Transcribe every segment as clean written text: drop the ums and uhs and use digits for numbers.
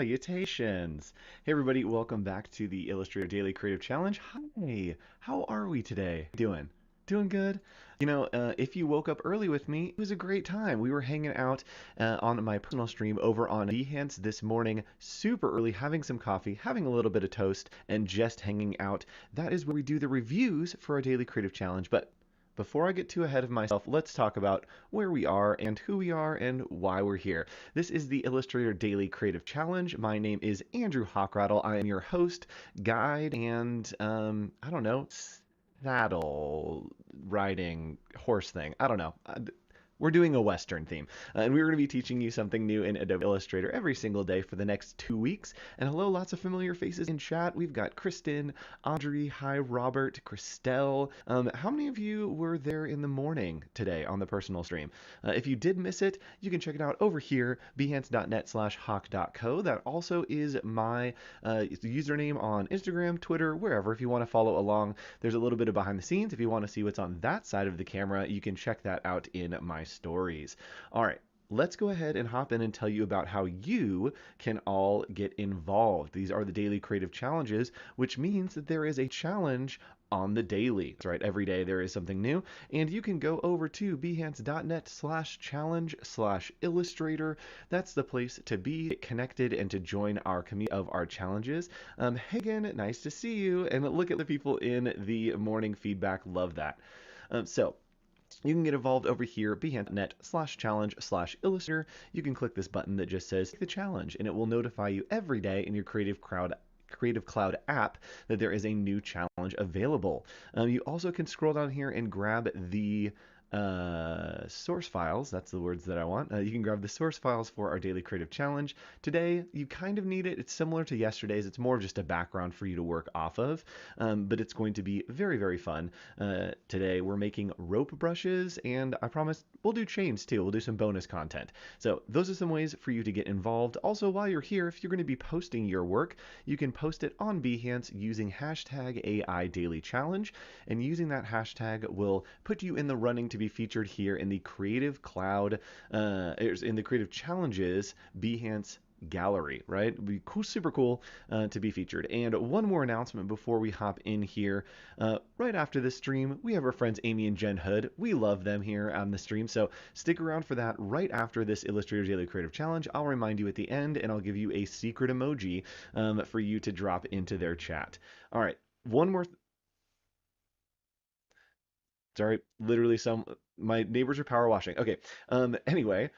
Salutations! Hey everybody, welcome back to the Illustrator Daily Creative Challenge. Hi, how are we today? Doing good? If you woke up early with me, it was a great time. We were hanging out on my personal stream over on BEHANCE this morning, super early, having some coffee, having a little bit of toast, and just hanging out. That is where we do the reviews for our Daily Creative Challenge. But before I get too ahead of myself, let's talk about where we are and who we are and why we're here. This is the Illustrator Daily Creative Challenge. My name is Andrew Hochradel. I am your host, guide, and I don't know, saddle riding horse thing. I don't know. We're doing a Western theme, and we're going to be teaching you something new in Adobe Illustrator every single day for the next 2 weeks. And hello, lots of familiar faces in chat. We've got Kristen, Audrey, hi, Robert, Christelle. How many of you were there in the morning today on the personal stream? If you did miss it, you can check it out over here, behance.net/hawk.co. That also is my username on Instagram, Twitter, wherever. If you want to follow along, there's a little bit of behind the scenes. If you want to see what's on that side of the camera, you can check that out in my stories. All right, let's go ahead and hop in and tell you about how you can all get involved. These are the daily creative challenges, which means that there is a challenge on the daily. That's right, every day there is something new, and you can go over to behance.net/challenge/illustrator. That's the place to be connected and to join our community of our challenges. Hagen, nice to see you, and look at the people in the morning feedback. Love that. So you can get involved over here, behance.net/challenge/illustrator. You can click this button that just says the challenge, and it will notify you every day in your Creative Cloud app that there is a new challenge available. You also can scroll down here and grab the source files. That's the words that I want. You can grab the source files for our daily creative challenge. Today, you kind of need it. It's similar to yesterday's. It's more of just a background for you to work off of, but it's going to be very, very fun. Today, we're making rope brushes, and I promise we'll do chains too. We'll do some bonus content. So those are some ways for you to get involved. Also, while you're here, if you're going to be posting your work, you can post it on Behance using hashtag AI Daily Challenge, and using that hashtag will put you in the running to be featured here in the Creative Cloud, in the Creative Challenges Behance gallery, right? It'd be cool, super cool to be featured. And one more announcement before we hop in here. Right after this stream, we have our friends Amy and Jen Hood. We love them here on the stream, so stick around for that right after this Illustrator Daily Creative Challenge. I'll remind you at the end, and I'll give you a secret emoji for you to drop into their chat. All right, one more. Sorry, literally my neighbors are power washing. Okay. Anyway,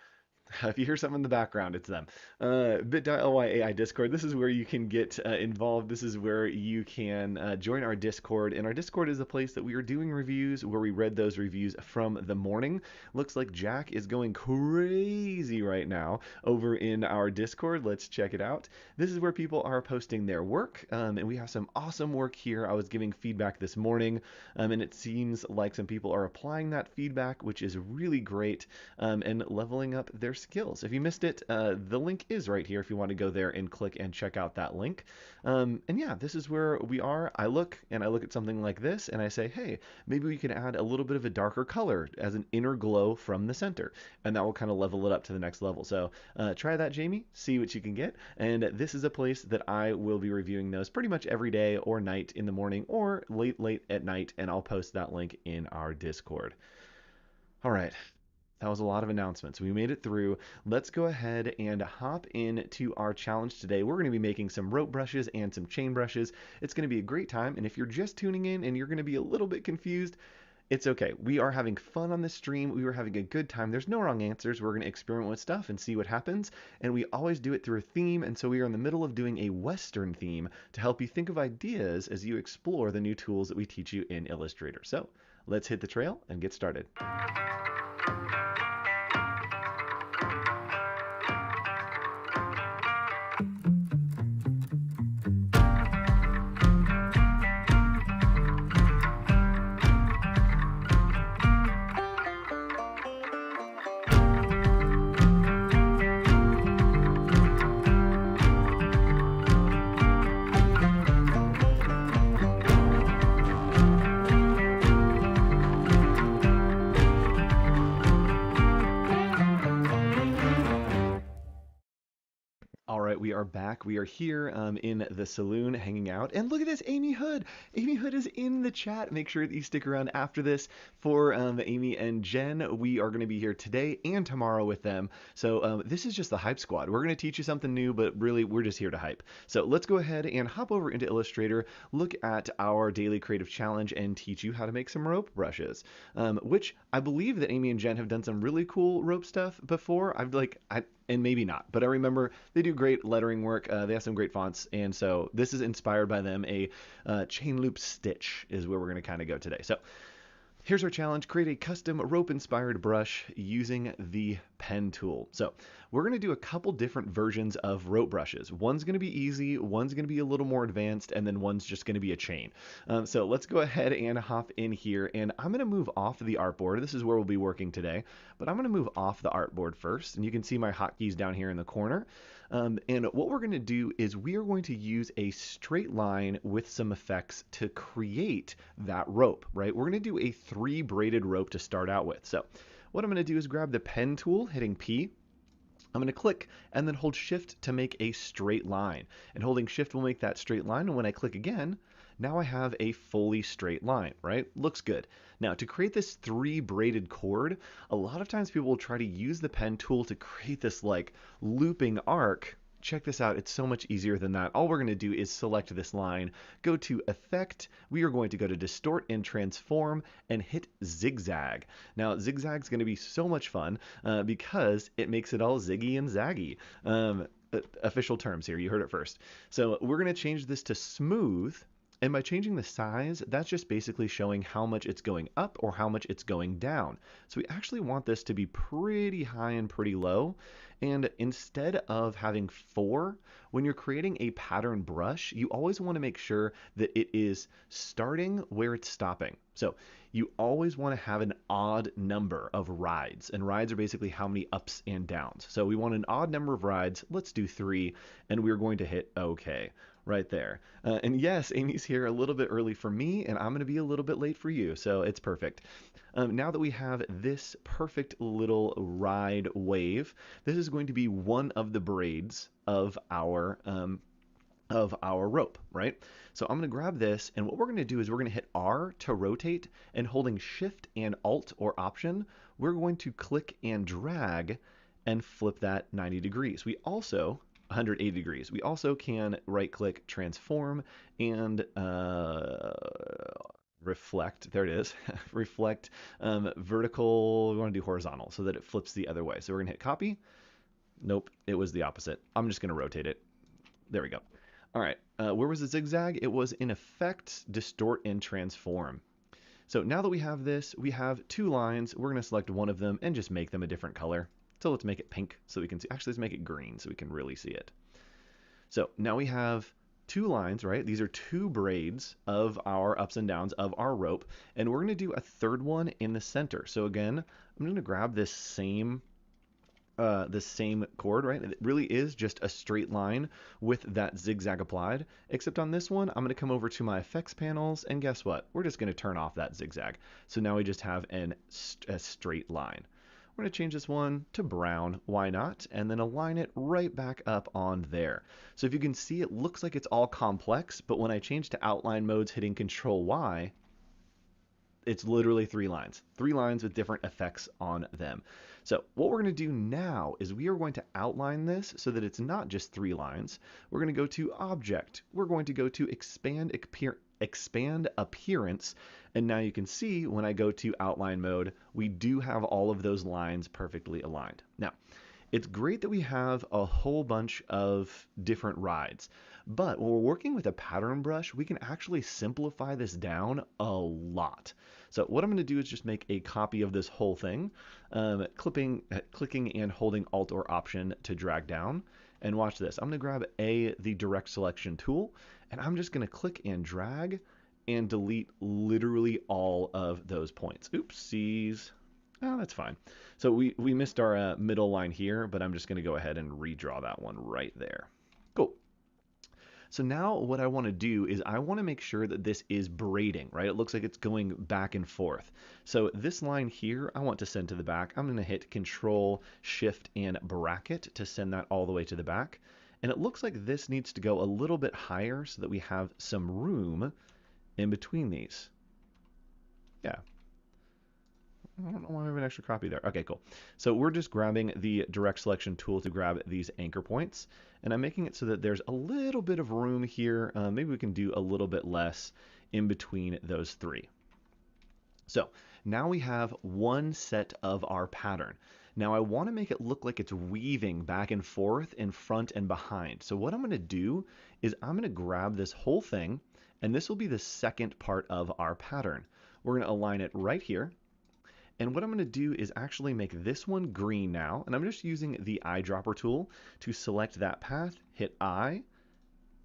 if you hear something in the background, it's them. Bit.ly AI Discord. This is where you can get involved. This is where you can join our Discord. And our Discord is the place that we are doing reviews, where we read those reviews from the morning. Looks like Jack is going crazy right now over in our Discord. Let's check it out. This is where people are posting their work. And we have some awesome work here. I was giving feedback this morning, and it seems like some people are applying that feedback, which is really great, and leveling up their skills. If you missed it, the link is right here if you want to go there and click and check out that link. And yeah, this is where we are. I look at something like this and I say, hey, maybe we can add a little bit of a darker color as an inner glow from the center, and that will kind of level it up to the next level. So try that, Jamie, see what you can get. And this is a place that I will be reviewing those pretty much every day or night in the morning or late at night, and I'll post that link in our Discord. All right. That was a lot of announcements. We made it through. Let's go ahead and hop into our challenge today. We're going to be making some rope brushes and some chain brushes. It's going to be a great time. And if you're just tuning in and you're going to be a little bit confused, it's okay. We are having fun on this stream. We were having a good time. There's no wrong answers. We're going to experiment with stuff and see what happens. And we always do it through a theme. And so we are in the middle of doing a Western theme to help you think of ideas as you explore the new tools that we teach you in Illustrator. So let's hit the trail and get started. right, we are back. We are here in the saloon hanging out. And look at this, Amy Hood. Amy Hood is in the chat. Make sure that you stick around after this for Amy and Jen. We are going to be here today and tomorrow with them. So this is just the Hype Squad. We're going to teach you something new, but really we're just here to hype. So let's go ahead and hop over into Illustrator, look at our daily creative challenge, and teach you how to make some rope brushes, which I believe that Amy and Jen have done some really cool rope stuff before. And maybe not, but I remember they do great lettering work. They have some great fonts, and so this is inspired by them. A chain loop stitch is where we're going to kind of go today. So here's our challenge: create a custom rope-inspired brush using the pen tool. So we're going to do a couple different versions of rope brushes. One's going to be easy, one's going to be a little more advanced, and then one's just going to be a chain. So let's go ahead and hop in here, and I'm going to move off the artboard. This is where we'll be working today, but I'm going to move off the artboard first, and you can see my hotkeys down here in the corner. And what we're going to do is we are going to use a straight line with some effects to create that rope, right? We're going to do a 3 braided rope to start out with. So what I'm going to do is grab the pen tool, hitting P. I'm going to click and then hold Shift to make a straight line. And holding Shift will make that straight line. And when I click again, now I have a fully straight line, right? Looks good. Now, to create this 3 braided cord, a lot of times people will try to use the pen tool to create this like looping arc. Check this out, it's so much easier than that. All we're going to do is select this line, go to Effect, we are going to go to Distort and Transform, and hit Zigzag. Now, Zigzag is going to be so much fun because it makes it all ziggy and zaggy. Official terms here, you heard it first. So we're going to change this to Smooth. And by changing the size, that's just basically showing how much it's going up or how much it's going down. So we actually want this to be pretty high and pretty low. And instead of having 4, when you're creating a pattern brush, you always want to make sure that it is starting where it's stopping. So you always want to have an odd number of rides. And rides are basically how many ups and downs. So we want an odd number of rides. Let's do 3. And we're going to hit OK. Right there. And yes, Amy's here a little bit early for me, and I'm going to be a little bit late for you, so it's perfect. Now that we have this perfect little ride wave, this is going to be one of the braids of our rope, right? So I'm going to grab this, and what we're going to do is we're going to hit R to rotate, and holding Shift and Alt or Option, we're going to click and drag and flip that 90 degrees. We also 180 degrees. We also can right click, transform, and reflect. There it is. Reflect vertical. We want to do horizontal so that it flips the other way. So we're going to hit copy. Nope, it was the opposite. I'm just going to rotate it. There we go. All right. Where was the zigzag? It was in Effect, Distort, and Transform. So now that we have this, we have 2 lines. We're going to select one of them and just make them a different color. So let's make it pink so we can see. Actually, let's make it green so we can really see it. So now we have 2 lines, right? These are 2 braids of our ups and downs of our rope. And we're going to do a 3rd one in the center. So again, I'm going to grab this same cord, right? It really is just a straight line with that zigzag applied, except on this one, I'm going to come over to my effects panels, and guess what? We're just going to turn off that zigzag. So now we just have a straight line. We're going to change this one to brown, why not? And then align it right back up on there. So if you can see, it looks like it's all complex, but when I change to outline modes, hitting Control Y, it's literally 3 lines. 3 lines with different effects on them. So what we're going to do now is we are going to outline this so that it's not just 3 lines. We're going to go to Object. We're going to go to Expand Appearance. And now you can see when I go to outline mode, we do have all of those lines perfectly aligned. Now, it's great that we have a whole bunch of different rides, but when we're working with a pattern brush, we can actually simplify this down a lot. So what I'm going to do is just make a copy of this whole thing, clicking and holding Alt or Option to drag down. And watch this. I'm going to grab the direct selection tool, and I'm just going to click and drag and delete literally all of those points. Oopsies. Oh, that's fine. So we missed our middle line here, but I'm just going to go ahead and redraw that one right there. Cool. So now what I want to do is I want to make sure that this is braiding, right? It looks like it's going back and forth. So this line here, I want to send to the back. I'm going to hit Control, Shift, and Bracket to send that all the way to the back. And it looks like this needs to go a little bit higher so that we have some room in between these. Yeah. I don't know why I have an extra copy there. Okay, cool. So we're just grabbing the direct selection tool to grab these anchor points. And I'm making it so that there's a little bit of room here. Maybe we can do a little bit less in between those three. So now we have one set of our pattern. Now I want to make it look like it's weaving back and forth in front and behind. So what I'm going to do is I'm going to grab this whole thing, and this will be the second part of our pattern. We're going to align it right here. And what I'm going to do is actually make this one green now. And I'm just using the eyedropper tool to select that path, hit I,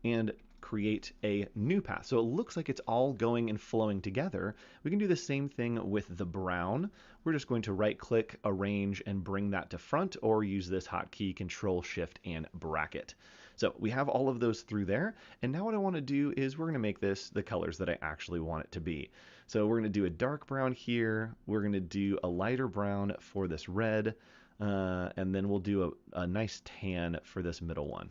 and create a new path. So it looks like it's all going and flowing together. We can do the same thing with the brown. We're just going to right click, arrange, and bring that to front, or use this hotkey, Control, Shift, and bracket. So we have all of those through there. And now what I want to do is we're going to make this the colors that I actually want it to be. So we're going to do a dark brown here. We're going to do a lighter brown for this red. And then we'll do a nice tan for this middle one.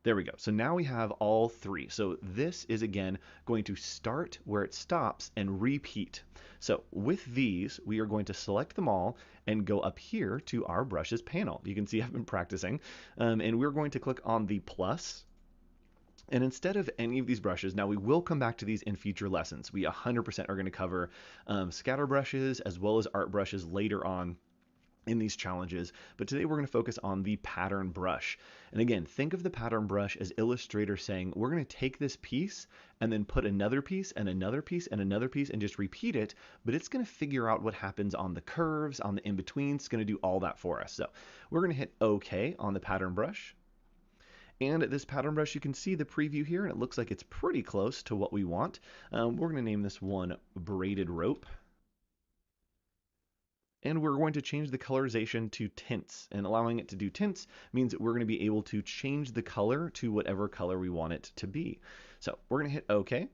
There we go. So now we have all three. So this is, again, going to start where it stops and repeat. So with these, we are going to select them all and go up here to our brushes panel. You can see I've been practicing. And we're going to click on the plus. And instead of any of these brushes, now we will come back to these in future lessons. We 100% are going to cover scatter brushes as well as art brushes later on in these challenges, but today we're going to focus on the pattern brush. And again, think of the pattern brush as Illustrator saying, we're going to take this piece and then put another piece and another piece and another piece and just repeat it, but it's going to figure out what happens on the curves, on the in-betweens. It's going to do all that for us. So we're going to hit OK on the pattern brush. And this pattern brush, you can see the preview here, and it looks like it's pretty close to what we want. We're going to name this one Braided Rope. And we're going to change the colorization to tints. And allowing it to do tints means that we're going to be able to change the color to whatever color we want it to be. So we're going to hit OK.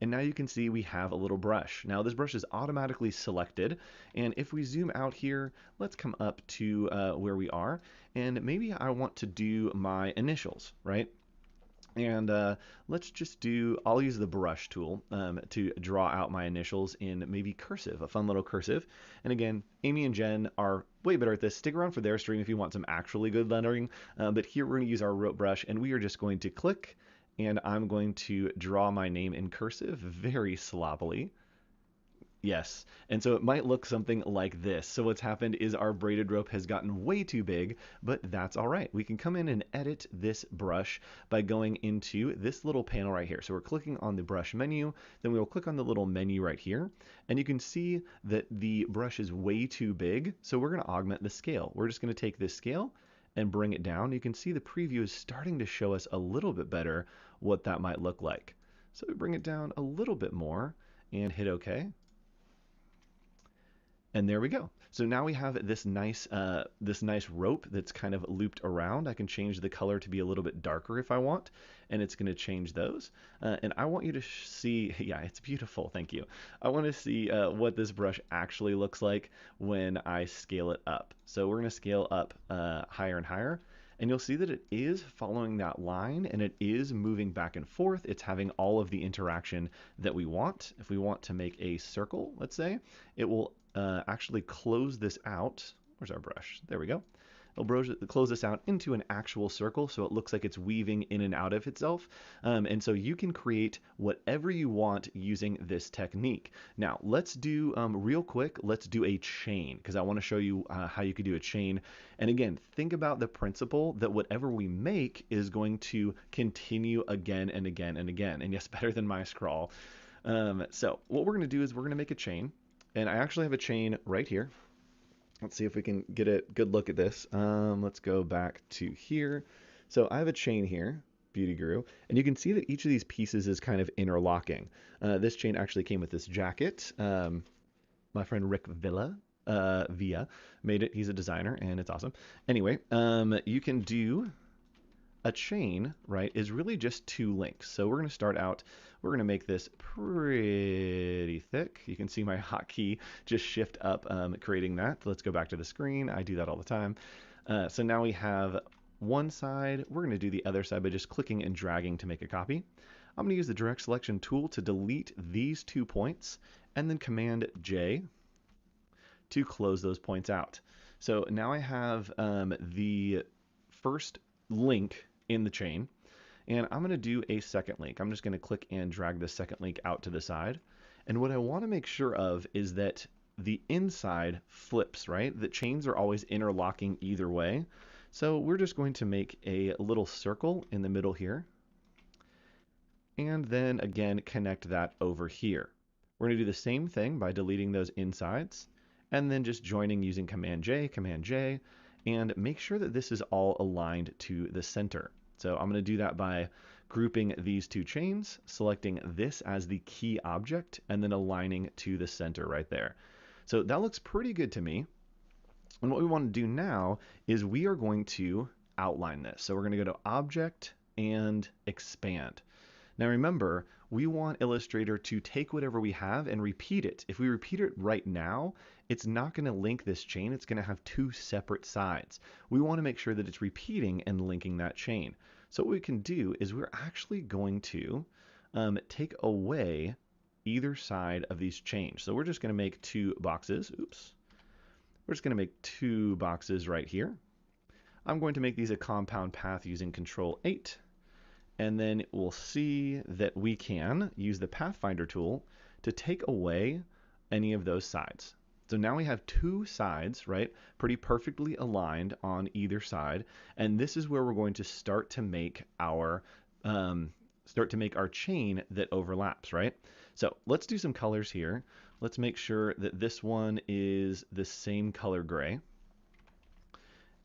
And now you can see we have a little brush. Now this brush is automatically selected. And if we zoom out here, let's come up to where we are. And maybe I want to do my initials, right? And let's just do, I'll use the brush tool to draw out my initials in maybe cursive, a fun little cursive. And again, Amy and Jen are way better at this. Stick around for their stream if you want some actually good lettering. But here we're going to use our rope brush, and we are just going to click, and I'm going to draw my name in cursive very sloppily. Yes, and so it might look something like this. So what's happened is our braided rope has gotten way too big, but that's all right. We can come in and edit this brush by going into this little panel right here. So we're clicking on the brush menu, then we will click on the little menu right here, and you can see that the brush is way too big, so we're going to augment the scale. We're just going to take this scale and bring it down. You can see the preview is starting to show us a little bit better what that might look like. So we bring it down a little bit more and hit OK. And there we go. So now we have this nice rope that's kind of looped around. I can change the color to be a little bit darker if I want, and it's going to change those. And I want you to see, yeah, it's beautiful. Thank you. I want to see what this brush actually looks like when I scale it up. So we're going to scale up higher and higher. And you'll see that it is following that line, and it is moving back and forth. It's having all of the interaction that we want. If we want to make a circle, let's say, it will actually close this out. Where's our brush? There we go. It'll close this out into an actual circle, so it looks like it's weaving in and out of itself. And so you can create whatever you want using this technique. Now, let's do, real quick, let's do a chain, because I want to show you how you could do a chain. And again, think about the principle that whatever we make is going to continue again and again and again. And yes, better than my scrawl. So what we're going to do is we're going to make a chain. And I actually have a chain right here. Let's see if we can get a good look at this. Let's go back to here. So I have a chain here, Beauty Guru, and you can see that each of these pieces is kind of interlocking. This chain actually came with this jacket. My friend Rick Villa made it. He's a designer, and it's awesome. Anyway, you can do a chain, right, is really just two links. So we're going to start out, we're going to make this pretty thick. You can see my hotkey just shift up, creating that. Let's go back to the screen. I do that all the time. So now we have one side. We're going to do the other side by just clicking and dragging to make a copy. I'm going to use the direct selection tool to delete these 2 points, and then Command J to close those points out. So now I have the first link in the chain, and I'm going to do a second link. I'm just going to click and drag the second link out to the side. And what I want to make sure of is that the inside flips, right? The chains are always interlocking either way. So we're just going to make a little circle in the middle here, and then again connect that over here. We're going to do the same thing by deleting those insides, and then just joining using Command J, and make sure that this is all aligned to the center. So I'm going to do that by grouping these 2 chains, selecting this as the key object, and then aligning to the center right there. So that looks pretty good to me. And what we want to do now is we are going to outline this. So we're going to go to Object and Expand. Now remember, we want Illustrator to take whatever we have and repeat it. If we repeat it right now, it's not going to link this chain. It's going to have 2 separate sides. We want to make sure that it's repeating and linking that chain. So what we can do is we're actually going to take away either side of these chains. So we're just going to make 2 boxes. Oops. We're just going to make 2 boxes right here. I'm going to make these a compound path using Control 8. And then we'll see that we can use the Pathfinder tool to take away any of those sides. So now we have 2 sides, right? Pretty perfectly aligned on either side. And this is where we're going to start to make our chain that overlaps, right? So let's do some colors here. Let's make sure that this one is the same color gray.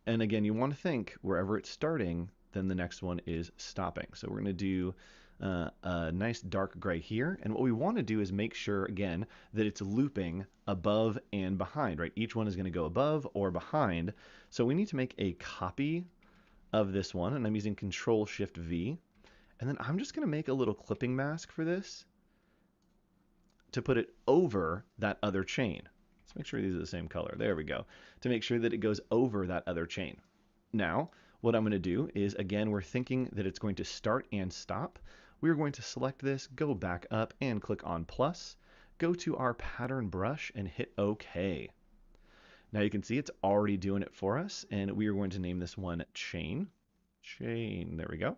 And again, you want to think wherever it's starting, then the next one is stopping. So we're going to do a nice dark gray here. And what we want to do is make sure, again, that it's looping above and behind, right? Each one is going to go above or behind. So we need to make a copy of this one, and I'm using Control-Shift-V. And then I'm just going to make a little clipping mask for this to put it over that other chain. Let's make sure these are the same color. There we go. To make sure that it goes over that other chain. Now, what I'm going to do is, again, we're thinking that it's going to start and stop. We're going to select this, go back up and click on plus, go to our pattern brush and hit OK. Now you can see it's already doing it for us, and we are going to name this one chain. Chain, there we go.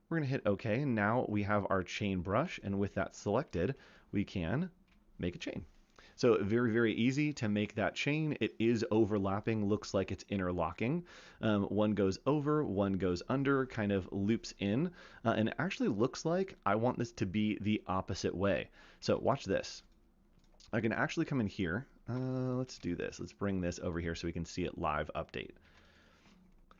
We're going to hit OK, and now we have our chain brush, and with that selected, we can make a chain. So very, very easy to make that chain. It is overlapping, looks like it's interlocking. One goes over, one goes under, kind of loops in, and it actually looks like I want this to be the opposite way. So watch this. I can actually come in here. Let's do this. Let's bring this over here so we can see it live update.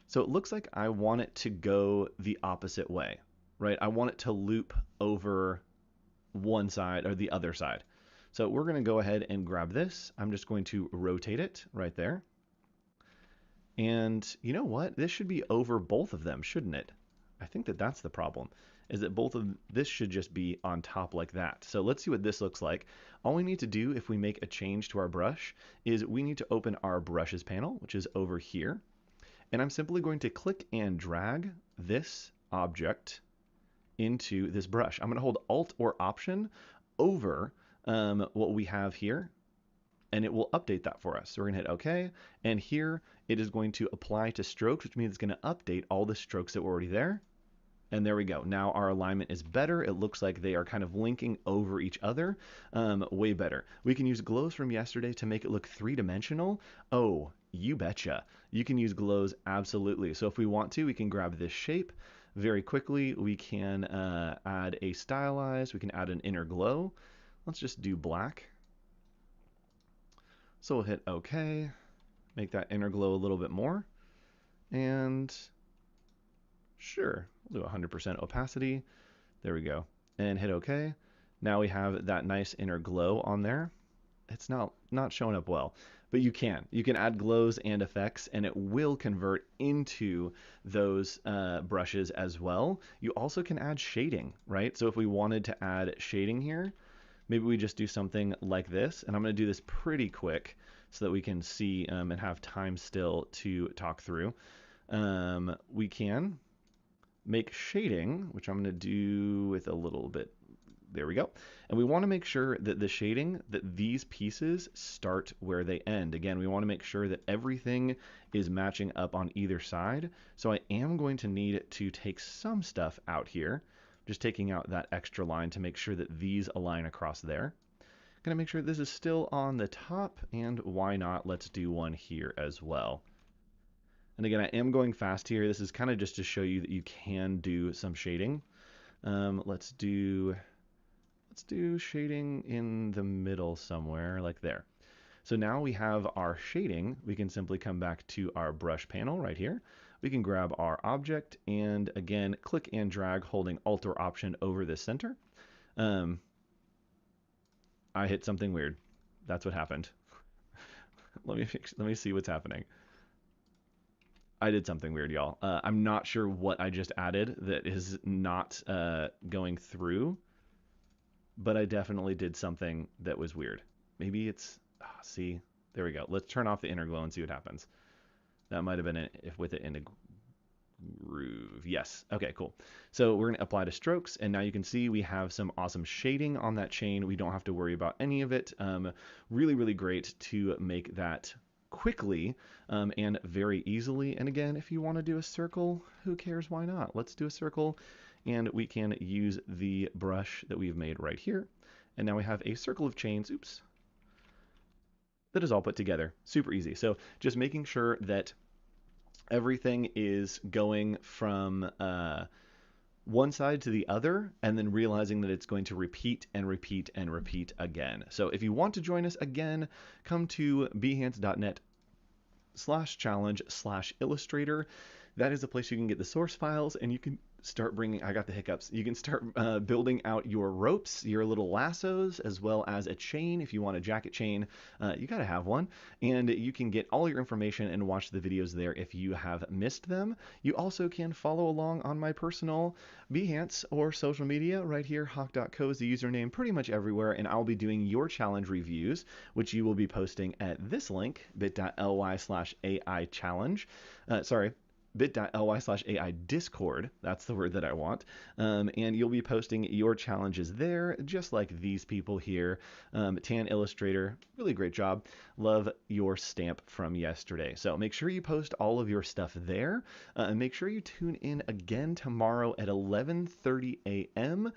So it looks like I want it to go the opposite way, right? I want it to loop over one side or the other side. So we're going to go ahead and grab this. I'm just going to rotate it right there. And you know what? This should be over both of them, shouldn't it? I think that that's the problem, is that both of this should just be on top like that. So let's see what this looks like. All we need to do if we make a change to our brush is we need to open our brushes panel, which is over here. And I'm simply going to click and drag this object into this brush. I'm going to hold Alt or Option over what we have here, and it will update that for us. So we're going to hit OK, and here it is going to apply to strokes, which means it's going to update all the strokes that were already there. And there we go. Now our alignment is better. It looks like they are kind of linking over each other. Way better. We can use glows from yesterday to make it look 3-dimensional. Oh, you betcha. You can use glows absolutely. So if we want to, we can grab this shape very quickly. We can add a stylize. We can add an inner glow. Let's just do black. So we'll hit OK. Make that inner glow a little bit more. And sure, we'll do 100% opacity. There we go. And hit OK. Now we have that nice inner glow on there. It's not showing up well, but you can. You can add glows and effects, and it will convert into those brushes as well. You also can add shading, right? So if we wanted to add shading here, maybe we just do something like this, and I'm going to do this pretty quick. so that we can see and have time still to talk through. We can make shading, which I'm going to do with a little bit. There we go. And we want to make sure that the shading, that these pieces start where they end. Again, we want to make sure that everything is matching up on either side. So I am going to need to take some stuff out here, just taking out that extra line to make sure that these align across there. Going to make sure this is still on the top, and why not? Let's do one here as well. And again, I am going fast here. This is kind of just to show you that you can do some shading. Let's do shading in the middle somewhere, like there. So now we have our shading. We can simply come back to our brush panel right here. We can grab our object and again, click and drag holding Alt or Option over the center. I hit something weird. That's what happened. Let me see what's happening. I did something weird, y'all. I'm not sure what I just added that is not going through, but I definitely did something that was weird. Maybe it's, see, there we go. Let's turn off the inner glow and see what happens. That might have been it if with it in a groove. Yes. Okay, cool. So we're going to apply to strokes, and now you can see we have some awesome shading on that chain. We don't have to worry about any of it. Really, really great to make that quickly and very easily. And again, if you want to do a circle, who cares? Why not? Let's do a circle, and we can use the brush that we've made right here. And now we have a circle of chains, oops, that is all put together. Super easy. So just making sure that everything is going from one side to the other, and then realizing that it's going to repeat and repeat and repeat again. So if you want to join us again, come to behance.net/challenge/illustrator. That is a place you can get the source files, and you can start bringing, I got the hiccups, you can start building out your ropes, your little lassos, as well as a chain. If you want a jacket chain, you got to have one, and you can get all your information and watch the videos there if you have missed them. You also can follow along on my personal Behance or social media right here. Hoch.co is the username pretty much everywhere, and I'll be doing your challenge reviews, which you will be posting at this link, bit.ly/AI challenge. bit.ly/AI Discord, that's the word that I want, and you'll be posting your challenges there, just like these people here. Tan Illustrator, really great job. Love your stamp from yesterday. So make sure you post all of your stuff there, and make sure you tune in again tomorrow at 11:30 a.m.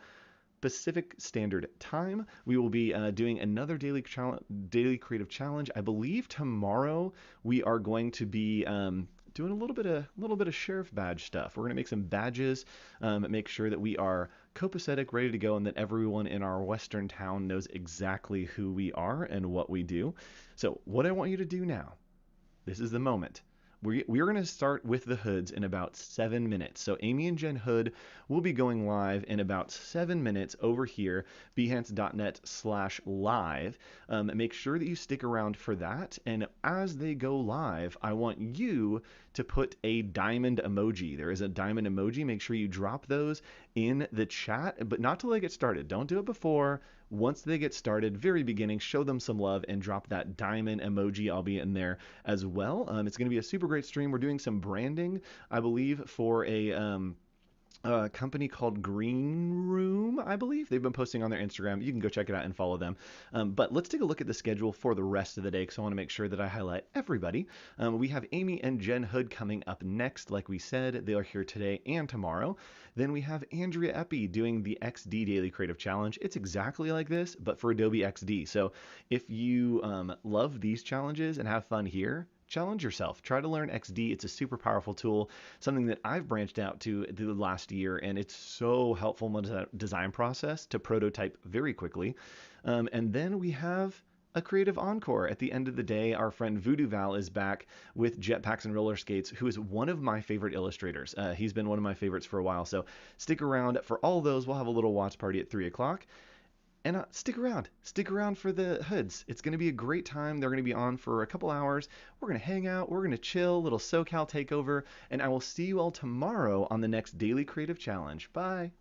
Pacific Standard Time. We will be doing another daily creative challenge. I believe tomorrow we are going to be doing a little bit of sheriff badge stuff. We're going to make some badges, make sure that we are copacetic, ready to go, and that everyone in our western town knows exactly who we are and what we do. So what I want you to do now, this is the moment. We're going to start with the hoods in about 7 minutes. So Amy and Jen Hood will be going live in about 7 minutes over here, behance.net/live. Make sure that you stick around for that. And as they go live, I want you to put a diamond emoji. There is a diamond emoji. Make sure you drop those in the chat, but not till they get started. Don't do it before. Once they get started, very beginning, show them some love and drop that diamond emoji. I'll be in there as well. It's going to be a super great stream. We're doing some branding, I believe, for a company called Green Room, I believe. They've been posting on their Instagram. You can go check it out and follow them. But let's take a look at the schedule for the rest of the day, because I want to make sure that I highlight everybody. We have Amy and Jen Hood coming up next. Like we said, they are here today and tomorrow. Then we have Andrea Epi doing the XD Daily Creative Challenge. It's exactly like this, but for Adobe XD. So if you love these challenges and have fun here, challenge yourself. Try to learn XD. It's a super powerful tool, something that I've branched out to the last year, and it's so helpful in the design process to prototype very quickly. And then we have a Creative Encore. At the end of the day, our friend Voodoo Val is back with Jetpacks and Roller Skates, who is one of my favorite illustrators. He's been one of my favorites for a while, so stick around for all those. We'll have a little watch party at 3 o'clock. And stick around for the hoods. It's going to be a great time. They're going to be on for a couple hours. We're going to hang out. We're going to chill, little SoCal takeover. And I will see you all tomorrow on the next Daily Creative Challenge. Bye.